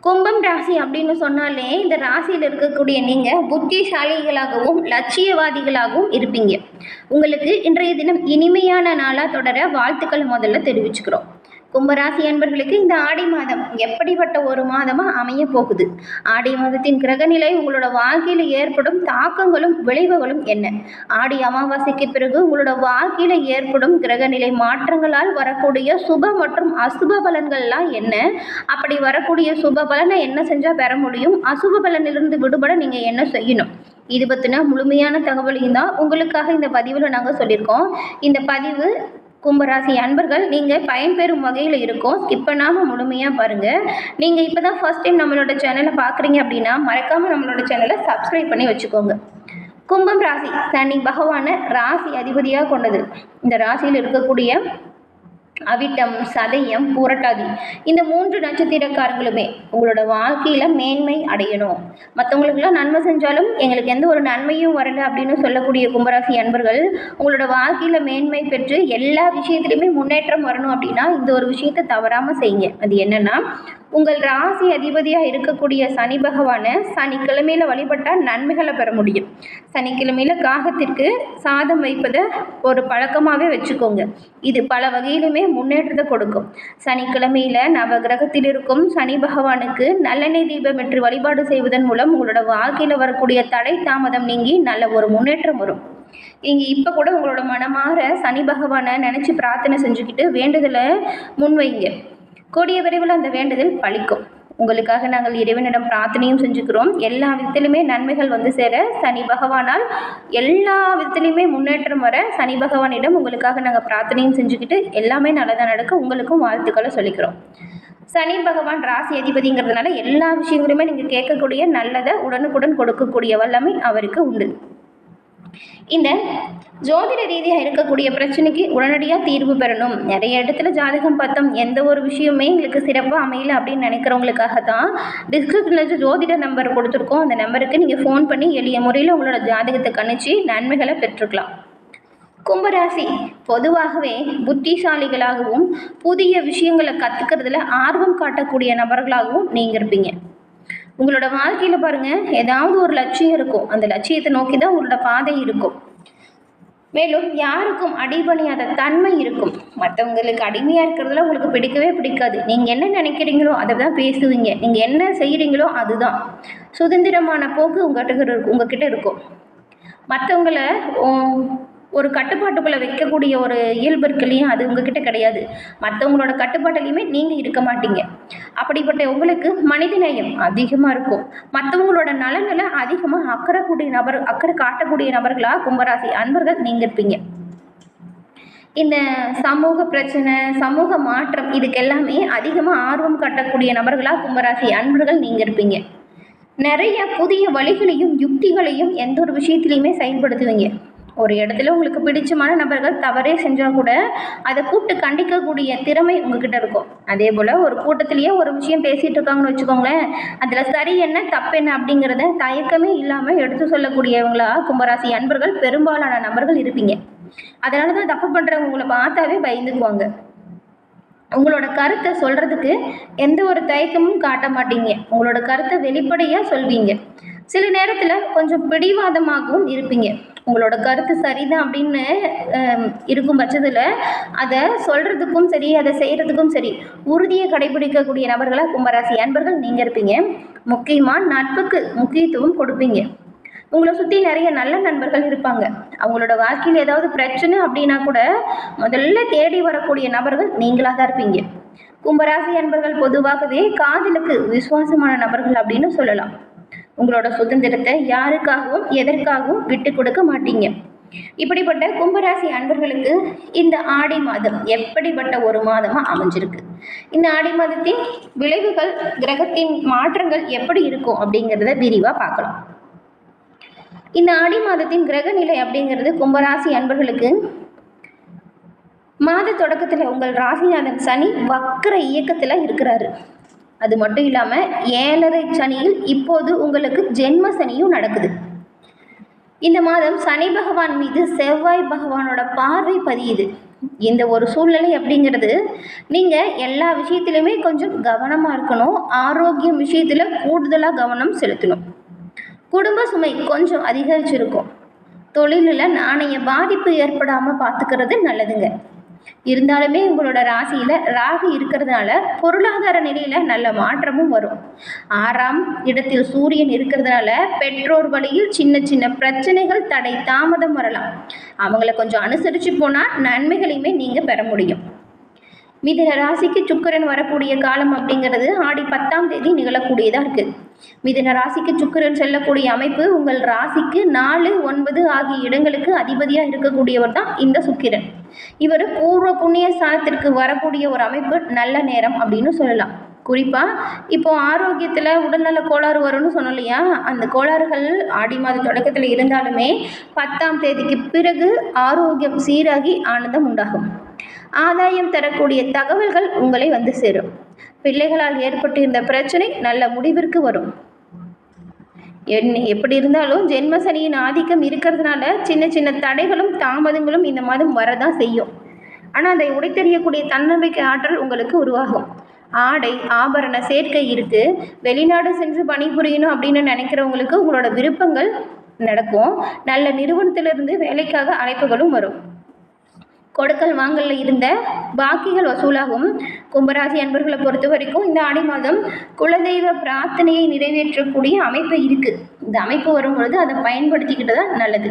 கும்பம் ராசி அப்படின்னு சொன்னாலே இந்த ராசியில் இருக்கக்கூடிய நீங்கள் புத்திசாலிகளாகவும் லட்சியவாதிகளாகவும் இருப்பீங்க. உங்களுக்கு இன்றைய தினம் இனிமையான நாளாக தொடர வாழ்த்துக்கள் முதல்ல தெரிவிச்சுக்கிறோம். கும்பராசி அன்பர்களுக்கு இந்த ஆடி மாதம் எப்படிப்பட்ட ஒரு மாதமாக அமைய போகுது? ஆடி மாதத்தின் கிரகநிலை உங்களோட வாழ்க்கையில் ஏற்படும் தாக்கங்களும் விளைவுகளும் என்ன? ஆடி அமாவாசைக்கு பிறகு உங்களோட வாழ்க்கையில் ஏற்படும் கிரகநிலை மாற்றங்களால் வரக்கூடிய சுப மற்றும் அசுப பலன்கள்லாம் என்ன? அப்படி வரக்கூடிய சுப பலனை என்ன செஞ்சால் பெற முடியும்? அசுப பலனிலிருந்து விடுபட நீங்கள் என்ன செய்யணும்? இது பற்றின முழுமையான தகவலையும் தான் உங்களுக்காக இந்த பதிவில் நாங்கள் சொல்லியிருக்கோம். இந்த பதிவு கும்பராசி அன்பர்கள் நீங்கள் பயன்பெறும் வகையில் இருக்கும். ஸ்கிப் பண்ணாமல் முழுமையாக பாருங்கள். நீங்கள் இப்போ தான் ஃபர்ஸ்ட் டைம் நம்மளோட சேனலை பார்க்குறீங்க அப்படின்னா மறக்காமல் நம்மளோட சேனலை சப்ஸ்கிரைப் பண்ணி வச்சுக்கோங்க. கும்பம் ராசி சனி பகவானை ராசி அதிபதியாக கொண்டது. இந்த ராசியில் இருக்கக்கூடிய அவிட்டம், சதயம், புரட்டாதி இந்த 3 நட்சத்திரக்காரங்களுமே உங்களோட வாழ்க்கையில் மேன்மை அடையணும். மற்றவங்களுக்குலாம் நன்மை செஞ்சாலும் எங்களுக்கு எந்த ஒரு நன்மையும் வரலை அப்படின்னு சொல்லக்கூடிய கும்பராசி அன்பர்கள் உங்களோட வாழ்க்கையில் மேன்மை பெற்று எல்லா விஷயத்துலையுமே முன்னேற்றம் வரணும் அப்படின்னா இந்த ஒரு விஷயத்தை தவறாமல் செய்யுங்க. அது என்னென்னா, உங்கள் ராசி அதிபதியாக இருக்கக்கூடிய சனி பகவானை சனிக்கிழமையில் வழிபட்டால் நன்மைகளை பெற முடியும். சனிக்கிழமையில் காகத்திற்கு சாதம் வைப்பதை ஒரு பழக்கமாகவே வச்சுக்கோங்க. இது பல வகையிலுமே முன்னேற்றத்தை கொடுக்கும். சனிக்கிழமையில் நவகிரகத்தில் இருக்கும் சனி பகவானுக்கு நல்லெண்ணெய் தீபமேற்றி வழிபாடு செய்வதன் மூலம் உங்களோட வாழ்க்கையில் வரக்கூடிய தடை தாமதம் நீங்கி நல்ல ஒரு முன்னேற்றம் வரும். நீங்கள் இப்போ கூட உங்களோட மனமாற சனி பகவானை நினச்சி பிரார்த்தனை செஞ்சுக்கிட்டு வேண்டுதலை முன்வைங்க. கூடிய விரைவில் அந்த வேண்டுதல் பலிக்கும். உங்களுக்காக நாங்கள் இறைவனிடம் பிரார்த்தனையும் செஞ்சுக்கிறோம். எல்லா விதத்திலுமே நன்மைகள் வந்து சேர சனி பகவானால் எல்லா விதத்திலையுமே முன்னேற்றம் வர சனி பகவானிடம் உங்களுக்காக நாங்கள் பிரார்த்தனையும் செஞ்சுக்கிட்டு எல்லாமே நல்லதாக நடக்க உங்களுக்கும் வாழ்த்துக்களை சொல்லிக்கிறோம். சனி பகவான் ராசி அதிபதிங்கிறதுனால எல்லா விஷயங்களுமே நீங்கள் கேட்கக்கூடிய நல்லதை உடனுக்குடன் கொடுக்கக்கூடிய வல்லமை அவருக்கு உண்டு. இந்த ஜோதிட ரீதியாக இருக்கக்கூடிய பிரச்சனைக்கு உடனடியாக தீர்வு பெறணும். நிறைய இடத்துல ஜாதகம் பார்த்தோம், எந்த ஒரு விஷயமே எங்களுக்கு சிறப்பாக அமையல அப்படின்னு நினைக்கிறவங்களுக்காக தான் டிஸ்கிரிப்ஷனில் ஜோதிட நம்பர் கொடுத்துருக்கோம். அந்த நம்பருக்கு நீங்கள் ஃபோன் பண்ணி எளிய முறையில் உங்களோட ஜாதகத்தை கணிச்சு நன்மைகளை பெற்றுக்கலாம். கும்பராசி பொதுவாகவே புத்திசாலிகளாகவும் புதிய விஷயங்களை கற்றுக்கிறதுல ஆர்வம் காட்டக்கூடிய நபர்களாகவும் நீங்கள் இருப்பீங்க. உங்களோட வாழ்க்கையில் பாருங்கள், ஏதாவது ஒரு லட்சியம் இருக்கும். அந்த லட்சியத்தை நோக்கி தான் உங்களோட பாதை இருக்கும். மேலும் யாருக்கும் அடிபணியாத தன்மை இருக்கும். மற்றவங்களுக்கு அடிமையாக இருக்கிறதுல உங்களுக்கு பிடிக்கவே பிடிக்காது. நீங்கள் என்ன நினைக்கிறீங்களோ அதை தான் பேசுவீங்க. நீங்கள் என்ன செய்கிறீங்களோ அதுதான். சுதந்திரமான போக்கு உங்ககிட்ட இருக்கும். மற்றவங்களை ஒரு கட்டுப்பாட்டுக்குள்ளே வைக்கக்கூடிய ஒரு இயல்பு இருக்குல்லையும், அது உங்ககிட்ட கிடையாது. மற்றவங்களோட கட்டுப்பாட்டிலையுமே நீங்கள் இருக்க மாட்டீங்க. அப்படிப்பட்ட உங்களுக்கு மனிதநேயம் அதிகமாக இருக்கும். மற்றவங்களோட நலனில் அதிகமாக அக்கறை காட்டக்கூடிய நபர்களாக கும்பராசி அன்பர்கள் நீங்கள் இருப்பீங்க. இந்த சமூக பிரச்சனை, சமூக மாற்றம் இதுக்கெல்லாமே அதிகமாக ஆர்வம் காட்டக்கூடிய நபர்களாக கும்பராசி அன்பர்கள் நீங்கள் இருப்பீங்க. நிறைய புதிய வழிகளையும் யுக்திகளையும் எந்த ஒரு விஷயத்துலையுமே செயல்படுத்துவீங்க. ஒரு இடத்துல உங்களுக்கு பிடிச்சமான நபர்கள் தவறே செஞ்சால் கூட அதை கூப்பிட்டு கண்டிக்கக்கூடிய திறமை உங்ககிட்ட இருக்கும். அதே போல் ஒரு கூட்டத்திலேயே ஒரு விஷயம் பேசிகிட்டு இருக்காங்கன்னு வச்சுக்கோங்களேன், அதில் சரி என்ன தப்பு என்ன அப்படிங்கிறத தயக்கமே இல்லாமல் எடுத்து சொல்லக்கூடியவங்களா கும்பராசி அன்பர்கள் பெரும்பாலான நபர்கள் இருப்பீங்க. அதனால தான் தப்பு பண்ணுறவங்க உங்களை பார்த்தாவே பயந்துக்குவாங்க. உங்களோட கருத்தை சொல்கிறதுக்கு எந்த ஒரு தயக்கமும் காட்ட மாட்டீங்க. உங்களோட கருத்தை வெளிப்படையாக சொல்வீங்க. சில நேரத்தில் கொஞ்சம் பிடிவாதமாகவும் இருப்பீங்க. உங்களோட கருத்து சரிதான் அப்படின்னு இருக்கும் பட்சத்தில் அதை சொல்கிறதுக்கும் சரி, அதை செய்கிறதுக்கும் சரி உறுதியை கடைபிடிக்கக்கூடிய நபர்களாக கும்பராசி அன்பர்கள் நீங்கள் இருப்பீங்க. முக்கியமாக நட்புக்கு முக்கியத்துவம் கொடுப்பீங்க. உங்களை சுற்றி நிறைய நல்ல நண்பர்கள் இருப்பாங்க. அவங்களோட வாழ்க்கையில் ஏதாவது பிரச்சனை அப்படின்னா கூட முதல்ல தேடி வரக்கூடிய நபர்கள் நீங்களாக தான் இருப்பீங்க. கும்பராசி அன்பர்கள் பொதுவாகவே காதலுக்கு விசுவாசமான நபர்கள் அப்படின்னு சொல்லலாம். உங்களோட சுதந்திரத்தை யாருக்காகவும் எதற்காகவும் விட்டு கொடுக்க மாட்டீங்க. இப்படிப்பட்ட கும்பராசி அன்பர்களுக்கு இந்த ஆடி மாதம் எப்படிப்பட்ட ஒரு மாதமாக அமைஞ்சிருக்கு? இந்த ஆடி மாதத்தின் விளைவுகள், கிரகத்தின் மாற்றங்கள் எப்படி இருக்கும் அப்படிங்கிறத விரிவாக பார்க்கலாம். இந்த ஆடி மாதத்தின் கிரகநிலை அப்படிங்கிறது கும்பராசி அன்பர்களுக்கு மாத தொடக்கத்தில் உங்கள் ராசிநாதன் சனி வக்கர இயக்கத்தில் இருக்கிறாரு. அது மட்டும் இல்லாமல் 7.5 சனியில் இப்போது உங்களுக்கு ஜென்ம சனியும் நடக்குது. இந்த மாதம் சனி பகவான் மீது செவ்வாய் பகவானோட பார்வை பதியுது. இந்த ஒரு சூழ்நிலை அப்படிங்கிறது நீங்கள் எல்லா விஷயத்துலையுமே கொஞ்சம் கவனமாக இருக்கணும். ஆரோக்கியம் விஷயத்தில் கூடுதலாக கவனம் செலுத்தணும். குடும்ப சுமை கொஞ்சம் அதிகரிச்சிருக்கும். தொழிலில் நாணய பாதிப்பு ஏற்படாமல் பார்த்துக்கிறது நல்லதுங்க. இருந்தாலுமே உங்களோட ராசியில் ராகு இருக்கிறதுனால பொருளாதார நிலையில் நல்ல மாற்றமும் வரும். 6ஆம் இடத்தில் சூரியன் இருக்கிறதுனால பெற்றோர் வழியில் சின்ன சின்ன பிரச்சனைகள், தடை, தாமதம் வரலாம். அவங்கள கொஞ்சம் அனுசரித்து போனால் நன்மைகளையுமே நீங்கள் பெற முடியும். மிதுன ராசிக்கு சுக்கிரன் வரக்கூடிய காலம் அப்படிங்கிறது ஆடி 10ஆம் தேதி நிகழக்கூடியதாக இருக்குது. மிதுன ராசிக்கு சுக்கிரன் செல்லக்கூடிய அமைப்பு உங்கள் ராசிக்கு 4, 9 ஆகிய இடங்களுக்கு அதிபதியாக இருக்கக்கூடியவர் தான் இந்த சுக்கிரன். இவர் பூர்வ புண்ணிய ஸ்தானத்திற்கு வரக்கூடிய ஒரு அமைப்பு, நல்ல நேரம் அப்படின்னு சொல்லலாம். குறிப்பாக இப்போ ஆரோக்கியத்தில் உடல்நல கோளாறு வரும்னு சொன்னோம் இல்லையா, அந்த கோளாறுகள் ஆடி மாத தொடக்கத்தில் இருந்தாலுமே 10ஆம் தேதிக்கு பிறகு ஆரோக்கியம் சீராகி ஆனந்தம் உண்டாகும். ஆதாயம் தரக்கூடிய தகவல்கள் உங்களை வந்து சேரும். பிள்ளைகளால் ஏற்பட்டிருந்த பிரச்சனை நல்ல முடிவிற்கு வரும். எப்படி இருந்தாலும் ஜென்ம சனியின் ஆதிக்கம் இருக்கிறதுனால சின்ன சின்ன தடைகளும் தாமதங்களும் இந்த மாதம் வரதான் செய்யும். ஆனால் அதை உடைத்தெறியக்கூடிய தன்னம்பிக்கை ஆற்றல் உங்களுக்கு உருவாகும். ஆடை ஆபரண சேர்க்கை இருக்கு. வெளிநாடு சென்று பணிபுரியணும் அப்படின்னு நினைக்கிறவங்களுக்கு உங்களோட விருப்பங்கள் நடக்கும். நல்ல நிறுவனத்திலிருந்து வேலைக்காக அழைப்புகளும் வரும். கொடுக்கல் வாங்கல இருந்த பாக்கிகள் வசூலாகும். கும்பராசி அன்பர்களை பொறுத்த வரைக்கும் இந்த ஆடி மாதம் குலதெய்வ பிரார்த்தனையை நிறைவேற்றக்கூடிய அமைப்பு இருக்குது. இந்த அமைப்பு வரும் பொழுது அதை பயன்படுத்திக்கிட்டு தான் நல்லது.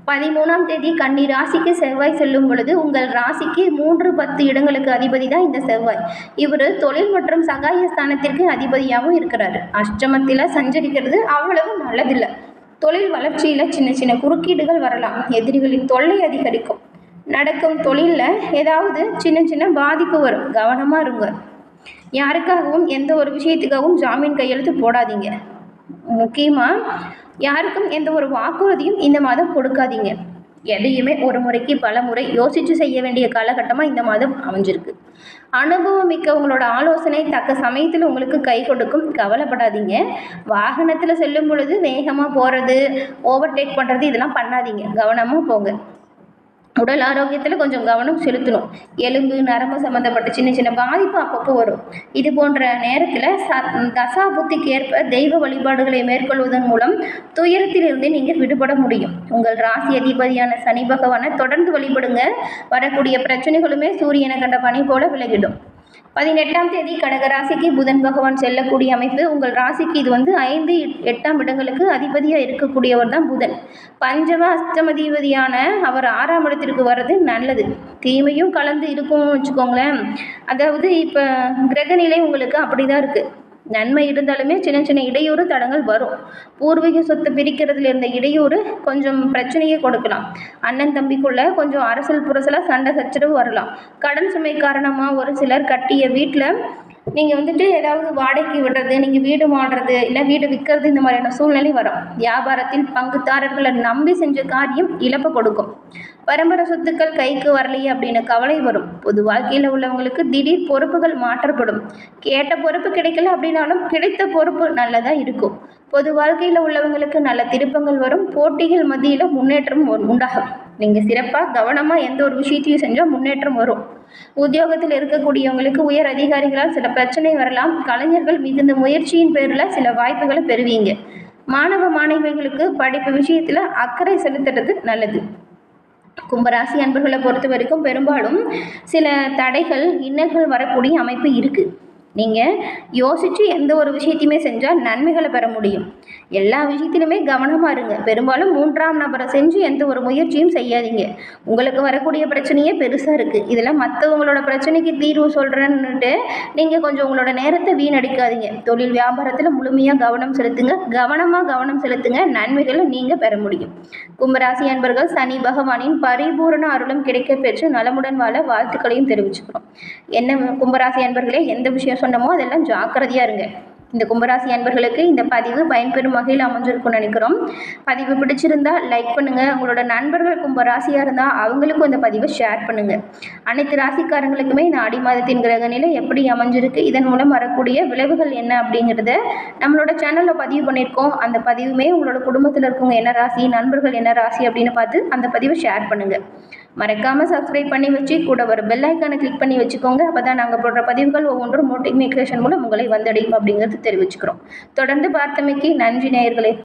13ஆம் தேதி கன்னி ராசிக்கு செவ்வாய் செல்லும் பொழுது உங்கள் ராசிக்கு 3, 10 இடங்களுக்கு அதிபதி தான் இந்த செவ்வாய். இவர் தொழில் மற்றும் சகாய ஸ்தானத்திற்கு அதிபதியாகவும் இருக்கிறாரு. அஷ்டமத்தில் சஞ்சரிக்கிறது அவ்வளவு நல்லதில்லை. தொழில் வளர்ச்சியில் சின்ன சின்ன குறுக்கீடுகள் வரலாம். எதிரிகளின் தொல்லை அதிகரிக்கும். நடக்கும் தொழிலில் ஏதாவது சின்ன சின்ன பாதிப்பு வரும். கவனமாக இருங்க. யாருக்காகவும் எந்த ஒரு விஷயத்துக்காகவும் ஜாமீன் கையெழுத்து போடாதீங்க. முக்கியமாக யாருக்கும் எந்த ஒரு வாக்குறுதியும் இந்த மாதம் கொடுக்காதீங்க. எதையுமே ஒரு முறைக்கு பல முறை யோசித்து செய்ய வேண்டிய காலகட்டமாக இந்த மாதம் அமைஞ்சிருக்கு. அனுபவம் மிக்க உங்களோட ஆலோசனை தக்க சமயத்தில் உங்களுக்கு கை கொடுக்கும். கவலைப்படாதீங்க. வாகனத்தில் செல்லும் பொழுது வேகமாக போகிறது, ஓவர்டேக் பண்ணுறது இதெல்லாம் பண்ணாதீங்க. கவனமாக போங்க. உடல் ஆரோக்கியத்தில் கொஞ்சம் கவனம் செலுத்தணும். எலும்பு நரம்பு சம்மந்தப்பட்ட சின்ன சின்ன பாதிப்பு அப்பப்போ வரும். இது போன்ற நேரத்தில் தசா புத்திக்கு ஏற்ப தெய்வ வழிபாடுகளை மேற்கொள்வதன் மூலம் துயரத்திலிருந்து நீங்கள் விடுபட முடியும். உங்கள் ராசி அதிபதியான சனி பகவானை தொடர்ந்து வழிபடுங்க. வரக்கூடிய பிரச்சனைகளுமே சூரியனை கண்ட பனி போல விலகிடும். 18ஆம் தேதி கடகராசிக்கு புதன் பகவான் செல்லக்கூடிய அமைப்பு. உங்கள் ராசிக்கு இது 5, 8ஆம் இடங்களுக்கு அதிபதியாக இருக்கக்கூடியவர் தான் புதன். பஞ்சம அஷ்டமதிபதியான அவர் 6ஆம் இடத்திற்கு வர்றது நல்லது. தீமையும் கலந்து இருக்கும்னு வச்சுக்கோங்களேன். அதாவது இப்போ கிரகநிலை உங்களுக்கு அப்படி தான் இருக்குது. நன்மை இருந்தாலுமே சின்ன சின்ன இடையூறு தடங்கள் வரும். பூர்வீக சொத்து பிரிக்கிறதுல இருந்த இடையூறு கொஞ்சம் பிரச்சனையே கொடுக்கலாம். அண்ணன் தம்பிக்குள்ள கொஞ்சம் அரசல் புரசலாக சண்டை சச்சரவு வரலாம். கடன் சுமை காரணமாக ஒரு சிலர் கட்டிய வீட்டில் நீங்கள் ஏதாவது வாடகைக்கு விடுறது, நீங்கள் வீடு மாடுறது, இல்லை வீடு விற்கிறது, இந்த மாதிரியான சூழ்நிலை வரும். வியாபாரத்தில் பங்குதாரர்களை நம்பி செஞ்ச காரியம் இழப்பு கொடுக்கும். பரம்பரை சொத்துக்கள் கைக்கு வரலையே அப்படின்னு கவலை வரும். பொது வாழ்க்கையில் உள்ளவங்களுக்கு திடீர் பொறுப்புகள் மாற்றப்படும். கேட்ட பொறுப்பு கிடைக்கல அப்படின்னாலும் கிடைத்த பொறுப்பு நல்லதாக இருக்கும். பொது வாழ்க்கையில் உள்ளவங்களுக்கு நல்ல திருப்பங்கள் வரும். போட்டிகள் மத்தியில் முன்னேற்றம் உண்டாகும். நீங்கள் சிறப்பாக கவனமாக எந்த ஒரு விஷயத்தையும் செஞ்சால் முன்னேற்றம் வரும். உத்தியோகத்தில் இருக்கக்கூடியவங்களுக்கு உயர் அதிகாரிகளால் சில பிரச்சனை வரலாம். கலைஞர்கள் மிகுந்த முயற்சியின் பேரில் சில வாய்ப்புகளை பெறுவீங்க. மாணவ மாணவிகளுக்கு படிப்பு விஷயத்தில் அக்கறை செலுத்துறது நல்லது. கும்பராசி அன்பர்களை பொறுத்த வரைக்கும் பெரும்பாலும் சில தடைகள் இன்னல்கள் வரக்கூடிய அமைப்பு இருக்குது. நீங்கள் யோசித்து எந்த ஒரு விஷயத்தையுமே செஞ்சால் நன்மைகளை பெற முடியும். எல்லா விஷயத்திலுமே கவனமாக இருங்க. பெரும்பாலும் 3ஆம் நபரை செஞ்சு எந்த ஒரு முயற்சியும் செய்யாதீங்க. உங்களுக்கு வரக்கூடிய பிரச்சனையே பெருசாக இருக்குது. இதில் மற்றவங்களோட பிரச்சனைக்கு தீர்வு சொல்கிறேன்னுட்டு நீங்கள் கொஞ்சம் உங்களோட நேரத்தை வீணடிக்காதீங்க. தொழில் வியாபாரத்தில் முழுமையாக கவனம் செலுத்துங்க. கவனம் செலுத்துங்க. நன்மைகளை நீங்கள் பெற முடியும். கும்பராசி அன்பர்கள் சனி பகவானின் பரிபூரண அருளும் கிடைக்க பெற்று நலமுடன் வாழ வாழ்த்துக்களையும் தெரிவிச்சுக்கிறோம். என்ன கும்பராசி அன்பர்களே, எந்த விஷயம் சொன்னமோ அதெல்லாம் ஜாக்கிரதையாக இருங்க. இந்த கும்பராசி அன்பர்களுக்கு இந்த பதிவு பயன்பெறும் வகையில் அமைஞ்சிருக்கும்னு நினைக்கிறோம். பதிவு பிடிச்சிருந்தால் லைக் பண்ணுங்கள். உங்களோட நண்பர்கள் கும்பராசியாக இருந்தால் அவங்களுக்கும் இந்த பதிவை ஷேர் பண்ணுங்கள். அனைத்து ராசிக்காரங்களுக்குமே இந்த ஆடி மாதத்தின் கிரகநிலை எப்படி அமைஞ்சிருக்கு, இதன் மூலம் வரக்கூடிய விளைவுகள் என்ன அப்படிங்கிறத நம்மளோட சேனலில் பதிவு பண்ணியிருக்கோம். அந்த பதிவுமே உங்களோட குடும்பத்தில் இருக்கவங்க என்ன ராசி, நண்பர்கள் என்ன ராசி அப்படின்னு பார்த்து அந்த பதிவை ஷேர் பண்ணுங்கள். மறக்காமல் சப்ஸ்கிரைப் பண்ணி வச்சு கூட ஒரு பெல் ஐக்கானை கிளிக் பண்ணி வச்சுக்கோங்க. அப்போ தான் நாங்கள் போடுற பதிவுகள் ஒவ்வொன்றும் நோட்டிஃபிகேஷன் மூலம் உங்களை வந்தடையும் அப்படிங்கிறது தெரிவிச்சுக்கிறோம். தொடர்ந்து பார்த்தமைக்கு நன்றி நேயர்களே.